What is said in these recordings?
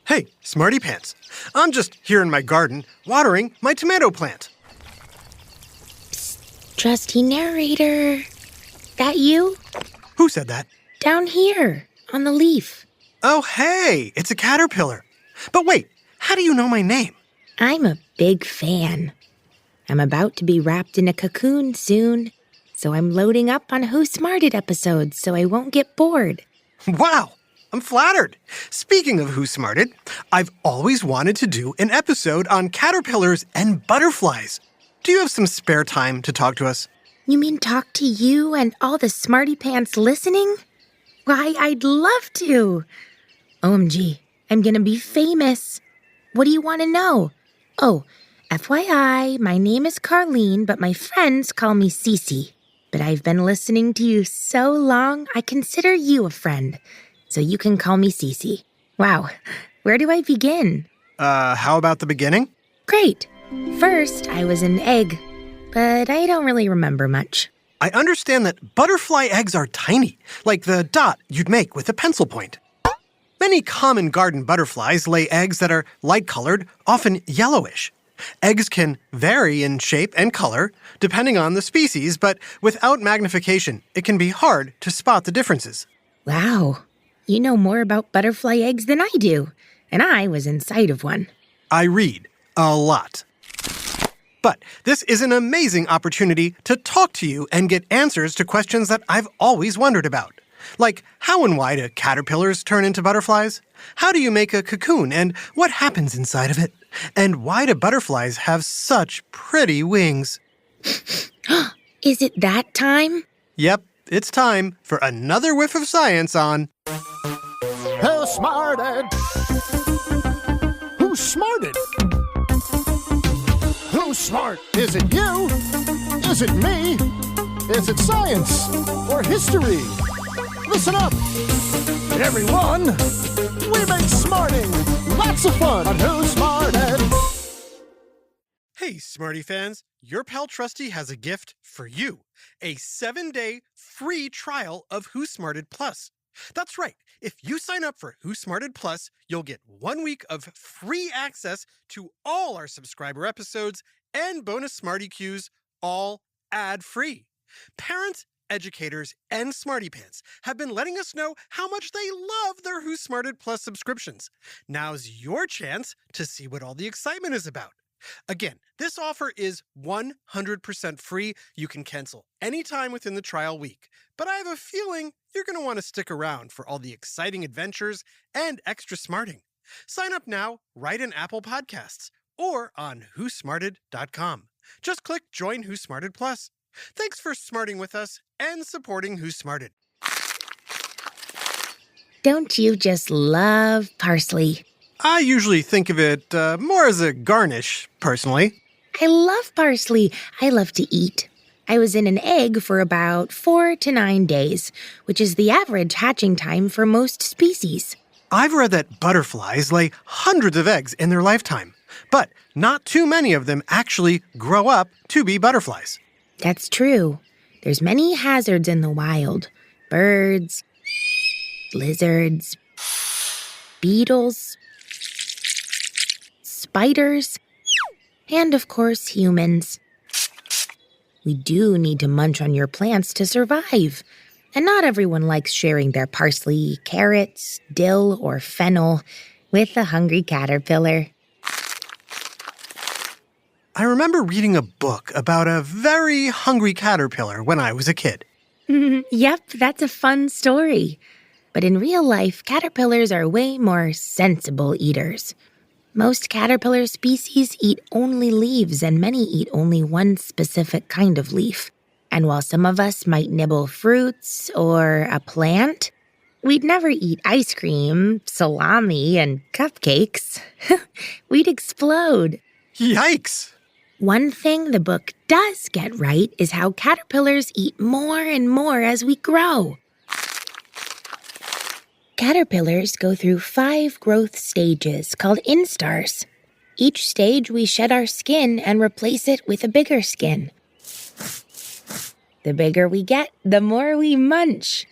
Hey, Smarty Pants. I'm just here in my garden, watering my tomato plant. Psst, trusty narrator. That you? Who said that? Down here, on the leaf. Oh, hey, it's a caterpillar. But wait, how do you know my name? I'm a big fan. I'm about to be wrapped in a cocoon soon, so I'm loading up on Who Smarted episodes so I won't get bored. Wow, I'm flattered. Speaking of Who Smarted, I've always wanted to do an episode on caterpillars and butterflies. Do you have some spare time to talk to us? You mean talk to you and all the smarty pants listening? Why, I'd love to. OMG, I'm gonna be famous. What do you want to know? Oh, FYI, my name is Carlene, but my friends call me Cece. But I've been listening to you so long, I consider you a friend. So you can call me Cece. Wow, where do I begin? How about the beginning? Great. First, I was an egg, but I don't really remember much. I understand that butterfly eggs are tiny, like the dot you'd make with a pencil point. Many common garden butterflies lay eggs that are light-colored, often yellowish. Eggs can vary in shape and color, depending on the species, but without magnification, it can be hard to spot the differences. Wow, you know more about butterfly eggs than I do, and I was inside of one. I read a lot. But this is an amazing opportunity to talk to you and get answers to questions that I've always wondered about. Like, how and why do caterpillars turn into butterflies? How do you make a cocoon, and what happens inside of it? And why do butterflies have such pretty wings? Is it that time? Yep, it's time for another whiff of science on Who smarted? Who smarted? Who's smart? Is it you? Is it me? Is it science or history? Listen up, everyone. We make smarting lots of fun on Who Smarted. Hey, Smarty fans, your pal Trusty has a gift for you. A 7-day free trial of Who Smarted Plus. That's right. If you sign up for Who Smarted Plus, you'll get 1 week of free access to all our subscriber episodes and bonus Smarty Cues, all ad-free. Parents, educators, and Smarty Pants have been letting us know how much they love their Who Smarted Plus subscriptions. Now's your chance to see what all the excitement is about. Again, this offer is 100% free. You can cancel anytime within the trial week. But I have a feeling you're going to want to stick around for all the exciting adventures and extra smarting. Sign up now right in Apple Podcasts or on whosmarted.com. Just click Join Who Smarted Plus. Thanks for smarting with us and supporting Who Smarted. Don't you just love parsley? I usually think of it more as a garnish, personally. I love parsley. I love to eat. I was in an egg for about 4 to 9 days, which is the average hatching time for most species. I've read that butterflies lay hundreds of eggs in their lifetime, but not too many of them actually grow up to be butterflies. That's true. There's many hazards in the wild. Birds, lizards, beetles, spiders, and of course humans. We do need to munch on your plants to survive. And not everyone likes sharing their parsley, carrots, dill, or fennel with a hungry caterpillar. I remember reading a book about a very hungry caterpillar when I was a kid. Yep, that's a fun story. But in real life, caterpillars are way more sensible eaters. Most caterpillar species eat only leaves, and many eat only one specific kind of leaf. And while some of us might nibble fruits or a plant, we'd never eat ice cream, salami, and cupcakes. We'd explode. Yikes! One thing the book does get right is how caterpillars eat more and more as we grow. Caterpillars go through 5 growth stages called instars. Each stage we shed our skin and replace it with a bigger skin. The bigger we get, the more we munch.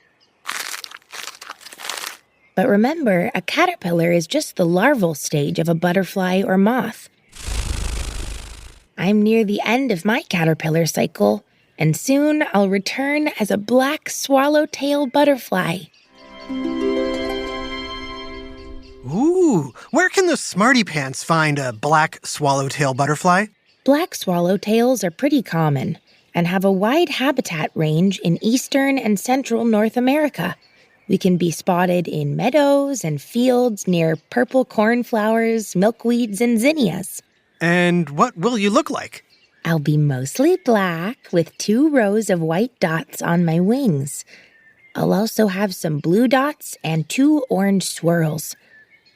But remember, a caterpillar is just the larval stage of a butterfly or moth. I'm near the end of my caterpillar cycle, and soon I'll return as a black swallowtail butterfly. Ooh, where can the smarty pants find a black swallowtail butterfly? Black swallowtails are pretty common and have a wide habitat range in eastern and central North America. We can be spotted in meadows and fields near purple cornflowers, milkweeds, and zinnias. And what will you look like? I'll be mostly black with 2 rows of white dots on my wings. I'll also have some blue dots and 2 orange swirls.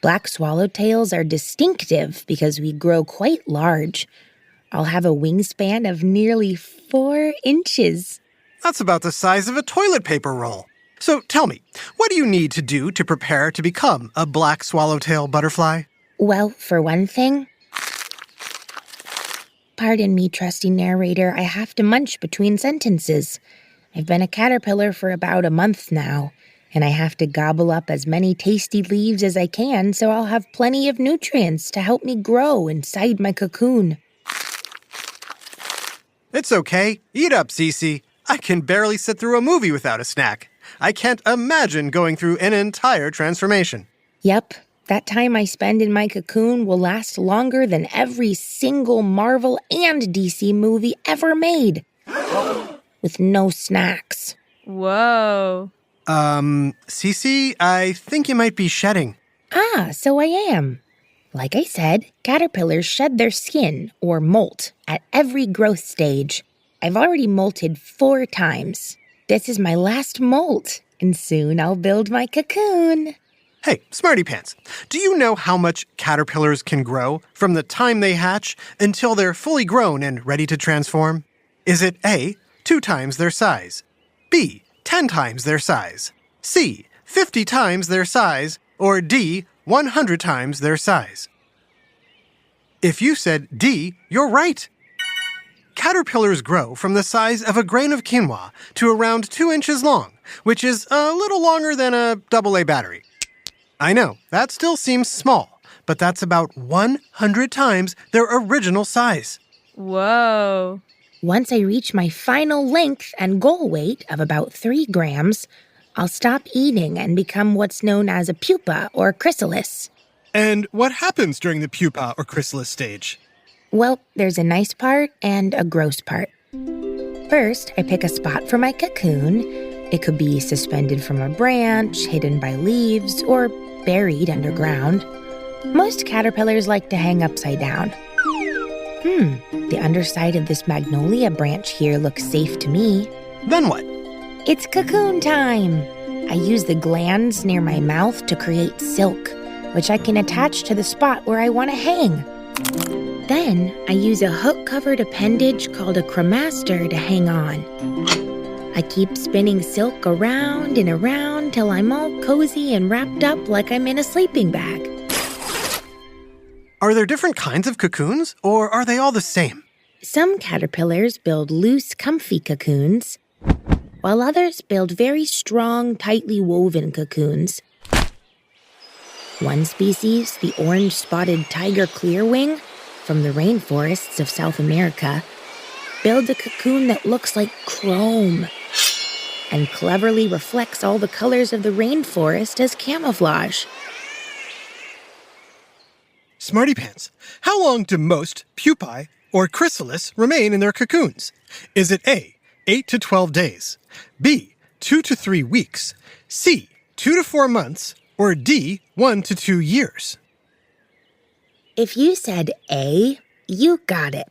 Black swallowtails are distinctive because we grow quite large. I'll have a wingspan of nearly 4 inches. That's about the size of a toilet paper roll. So tell me, what do you need to do to prepare to become a black swallowtail butterfly? Well, for one thing... Pardon me, trusty narrator, I have to munch between sentences. I've been a caterpillar for about a month now, and I have to gobble up as many tasty leaves as I can so I'll have plenty of nutrients to help me grow inside my cocoon. It's okay. Eat up, Cece. I can barely sit through a movie without a snack. I can't imagine going through an entire transformation. Yep, that time I spend in my cocoon will last longer than every single Marvel and DC movie ever made. With no snacks. Whoa. Cece, I think you might be shedding. Ah, so I am. Like I said, caterpillars shed their skin, or molt, at every growth stage. I've already molted 4 times. This is my last molt, and soon I'll build my cocoon. Hey, Smarty Pants, do you know how much caterpillars can grow from the time they hatch until they're fully grown and ready to transform? Is it A, 2 times their size, B, 10 times their size, C, 50 times their size, or D, 100 times their size? If you said D, you're right. Caterpillars grow from the size of a grain of quinoa to around 2 inches long, which is a little longer than a AA battery. I know, that still seems small, but that's about 100 times their original size. Whoa. Once I reach my final length and goal weight of about 3 grams, I'll stop eating and become what's known as a pupa or chrysalis. And what happens during the pupa or chrysalis stage? Well, there's a nice part and a gross part. First, I pick a spot for my cocoon. It could be suspended from a branch, hidden by leaves, or buried underground. Most caterpillars like to hang upside down. The underside of this magnolia branch here looks safe to me. Then what? It's cocoon time! I use the glands near my mouth to create silk, which I can attach to the spot where I want to hang. Then, I use a hook-covered appendage called a cremaster to hang on. I keep spinning silk around and around till I'm all cozy and wrapped up like I'm in a sleeping bag. Are there different kinds of cocoons, or are they all the same? Some caterpillars build loose, comfy cocoons, while others build very strong, tightly woven cocoons. One species, the orange-spotted tiger clearwing, from the rainforests of South America, builds a cocoon that looks like chrome and cleverly reflects all the colors of the rainforest as camouflage. Smarty Pants, how long do most pupae or chrysalis remain in their cocoons? Is it A, 8 to 12 days, B, 2 to 3 weeks, C, 2 to 4 months, or D, 1 to 2 years? If you said A, you got it.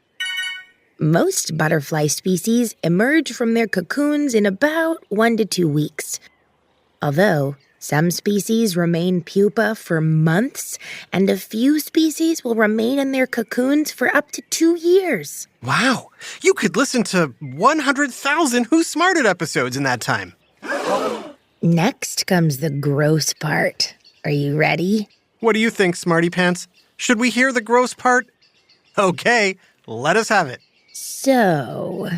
Most butterfly species emerge from their cocoons in about 1 to 2 weeks. Although, some species remain pupa for months, and a few species will remain in their cocoons for up to 2 years. Wow, you could listen to 100,000 Who Smarted episodes in that time. Next comes the gross part. Are you ready? What do you think, Smarty Pants? Should we hear the gross part? Okay, let us have it. So,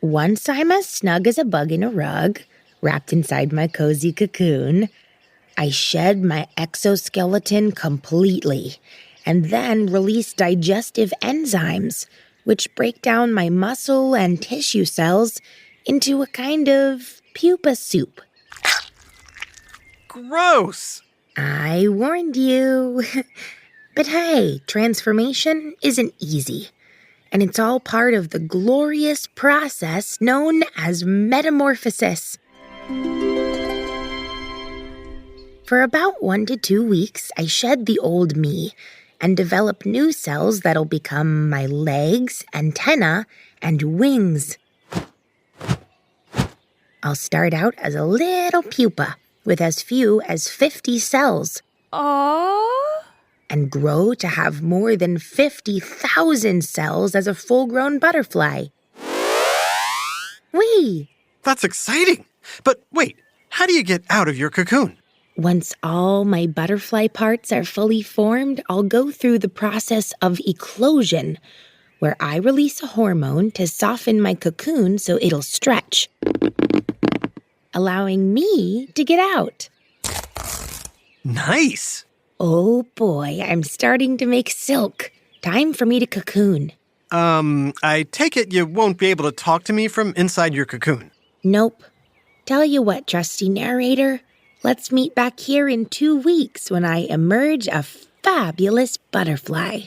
once I'm as snug as a bug in a rug, wrapped inside my cozy cocoon, I shed my exoskeleton completely and then release digestive enzymes, which break down my muscle and tissue cells into a kind of pupa soup. Gross! I warned you. But hey, transformation isn't easy, and it's all part of the glorious process known as metamorphosis. For about 1 to 2 weeks, I shed the old me and develop new cells that'll become my legs, antenna, and wings. I'll start out as a little pupa with as few as 50 cells. Aww. And grow to have more than 50,000 cells as a full-grown butterfly. Whee! That's exciting! But wait, how do you get out of your cocoon? Once all my butterfly parts are fully formed, I'll go through the process of eclosion, where I release a hormone to soften my cocoon so it'll stretch, allowing me to get out. Nice! Oh boy, I'm starting to make silk. Time for me to cocoon. I take it you won't be able to talk to me from inside your cocoon. Nope. Tell you what, trusty narrator. Let's meet back here in 2 weeks when I emerge a fabulous butterfly.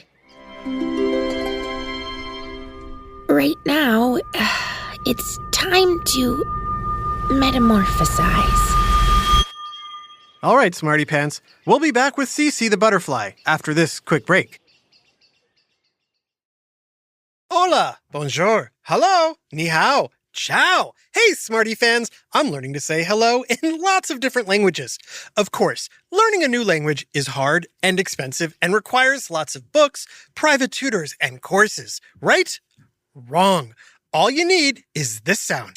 Right now, it's time to metamorphosize. All right, Smarty Pants. We'll be back with Cece the butterfly after this quick break. Hola, bonjour, hello, ni hao, ciao. Hey, Smarty fans, I'm learning to say hello in lots of different languages. Of course, learning a new language is hard and expensive and requires lots of books, private tutors, and courses, right? Wrong. All you need is this sound.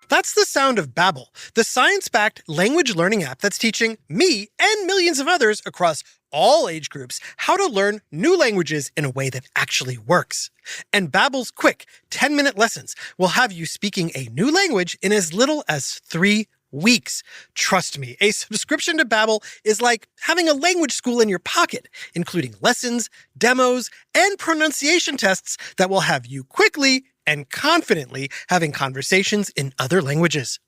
That's the sound of Babbel, the science-backed language learning app that's teaching me and millions of others across all age groups how to learn new languages in a way that actually works. And Babbel's quick 10-minute lessons will have you speaking a new language in as little as 3 weeks. Trust me, a subscription to Babbel is like having a language school in your pocket, including lessons, demos, and pronunciation tests that will have you quickly and confidently having conversations in other languages.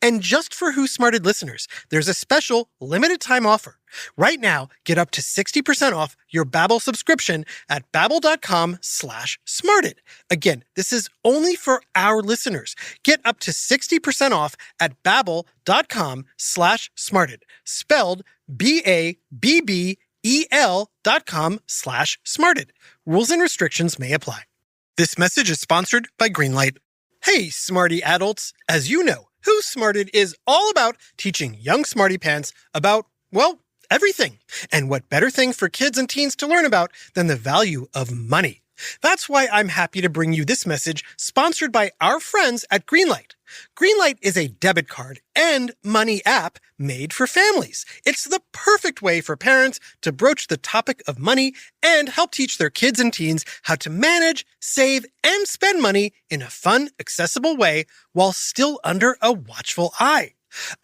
And just for Who Smarted listeners, there's a special limited time offer. Right now, get up to 60% off your Babbel subscription at babbel.com/smarted. Again, this is only for our listeners. Get up to 60% off at babbel.com/smarted, spelled BABBEL.com/smarted. Rules and restrictions may apply. This message is sponsored by Greenlight. Hey, smarty adults. As you know, Who Smarted is all about teaching young smarty pants about, well, everything. And what better thing for kids and teens to learn about than the value of money? That's why I'm happy to bring you this message sponsored by our friends at Greenlight. Greenlight is a debit card and money app made for families. It's the perfect way for parents to broach the topic of money and help teach their kids and teens how to manage, save, and spend money in a fun, accessible way while still under a watchful eye.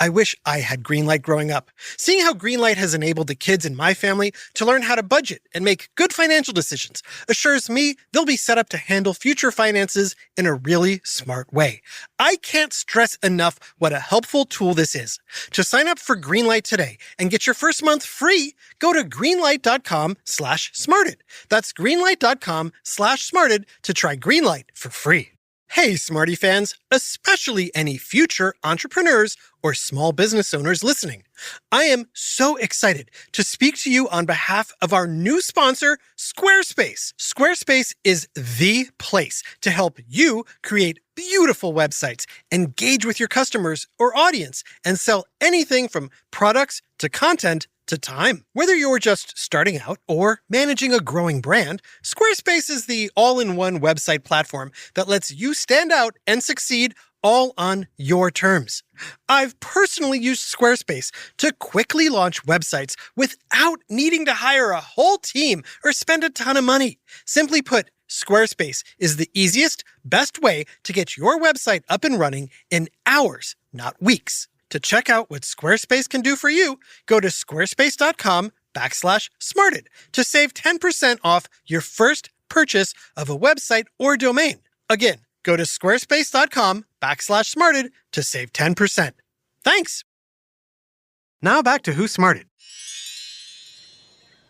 I wish I had Greenlight growing up. Seeing how Greenlight has enabled the kids in my family to learn how to budget and make good financial decisions assures me they'll be set up to handle future finances in a really smart way. I can't stress enough what a helpful tool this is. To sign up for Greenlight today and get your first month free, go to greenlight.com/smarted. That's greenlight.com/smarted to try Greenlight for free. Hey, Smarty fans, especially any future entrepreneurs or small business owners listening. I am so excited to speak to you on behalf of our new sponsor, Squarespace. Squarespace is the place to help you create beautiful websites, engage with your customers or audience, and sell anything from products to content to time. Whether you're just starting out or managing a growing brand, Squarespace is the all-in-one website platform that lets you stand out and succeed all on your terms. I've personally used Squarespace to quickly launch websites without needing to hire a whole team or spend a ton of money. Simply put, Squarespace is the easiest, best way to get your website up and running in hours, not weeks. To check out what Squarespace can do for you, go to squarespace.com/smarted to save 10% off your first purchase of a website or domain. Again, go to squarespace.com/smarted to save 10%. Thanks. Now back to Who Smarted.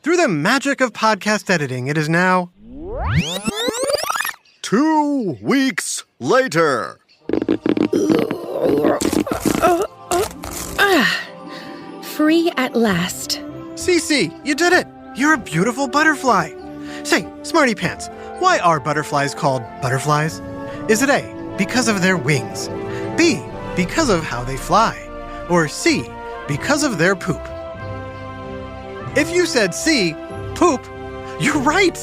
Through the magic of podcast editing, it is now 2 weeks later. Free at last. Cece, you did it! You're a beautiful butterfly. Say, Smarty Pants, why are butterflies called butterflies? Is it A, because of their wings, B, because of how they fly, or C, because of their poop? If you said C, poop, you're right!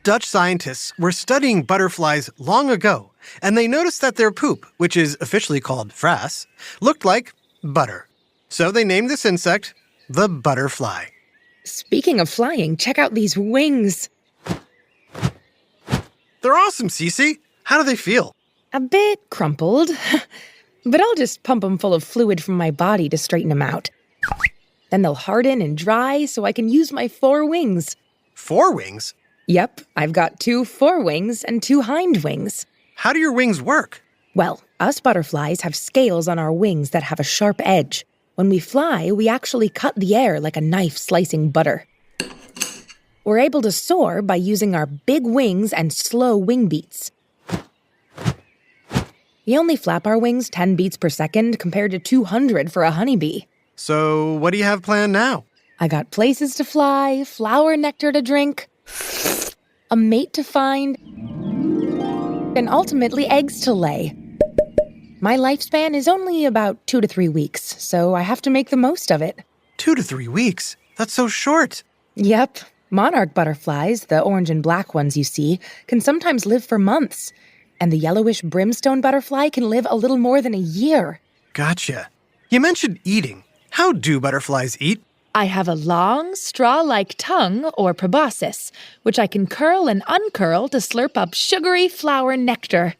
Dutch scientists were studying butterflies long ago, and they noticed that their poop, which is officially called frass, looked like butter. So they named this insect the butterfly. Speaking of flying, check out these wings. They're awesome, Cece. How do they feel? A bit crumpled, but I'll just pump them full of fluid from my body to straighten them out. Then they'll harden and dry so I can use my 4 wings. 4 wings? Yep, I've got 2 forewings and 2 hind wings. How do your wings work? Well, us butterflies have scales on our wings that have a sharp edge. When we fly, we actually cut the air like a knife slicing butter. We're able to soar by using our big wings and slow wing beats. We only flap our wings 10 beats per second compared to 200 for a honeybee. So what do you have planned now? I got places to fly, flower nectar to drink, a mate to find, and ultimately eggs to lay. My lifespan is only about 2 to 3 weeks, so I have to make the most of it. 2 to 3 weeks? That's so short. Yep. Monarch butterflies, the orange and black ones you see, can sometimes live for months. And the yellowish brimstone butterfly can live a little more than a year. Gotcha. You mentioned eating. How do butterflies eat? I have a long, straw-like tongue, or proboscis, which I can curl and uncurl to slurp up sugary flower nectar.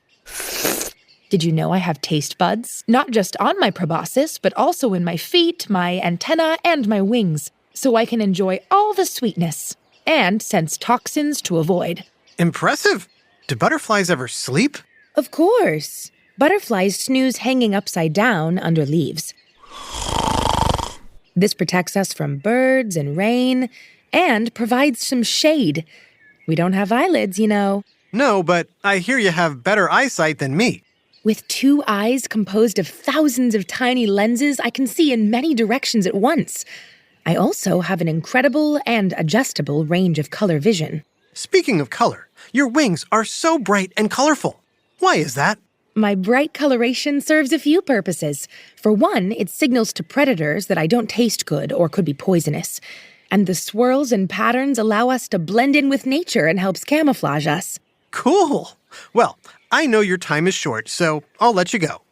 Did you know I have taste buds? Not just on my proboscis, but also in my feet, my antenna, and my wings, so I can enjoy all the sweetness and sense toxins to avoid. Impressive. Do butterflies ever sleep? Of course. Butterflies snooze hanging upside down under leaves. This protects us from birds and rain and provides some shade. We don't have eyelids, you know. No, but I hear you have better eyesight than me. With 2 eyes composed of thousands of tiny lenses, I can see in many directions at once. I also have an incredible and adjustable range of color vision. Speaking of color, your wings are so bright and colorful. Why is that? My bright coloration serves a few purposes. For one, it signals to predators that I don't taste good or could be poisonous. And the swirls and patterns allow us to blend in with nature and helps camouflage us. Cool. Well, I know your time is short, so I'll let you go.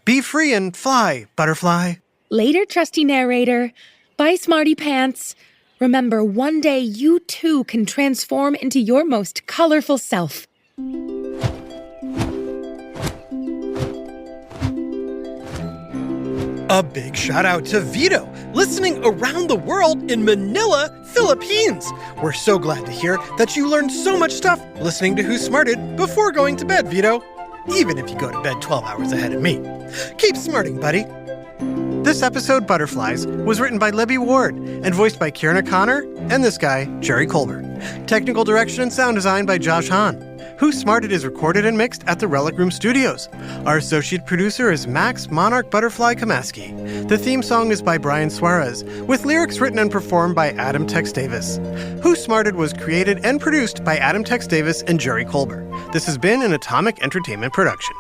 Be free and fly, butterfly. Later, trusty narrator. Bye, smarty pants. Remember, one day you too can transform into your most colorful self. A big shout out to Vito, listening around the world in Manila, Philippines. We're so glad to hear that you learned so much stuff listening to Who Smarted before going to bed, Vito. Even if you go to bed 12 hours ahead of me. Keep smarting, buddy. This episode, Butterflies, was written by Libby Ward and voiced by Kieran O'Connor and this guy, Jerry Colbert. Technical direction and sound design by Josh Hahn. Who Smarted is recorded and mixed at the Relic Room Studios. Our associate producer is Max Monarch Butterfly Kamaski. The theme song is by Brian Suarez, with lyrics written and performed by Adam Tex Davis. Who Smarted was created and produced by Adam Tex Davis and Jerry Colbert. This has been an Atomic Entertainment production.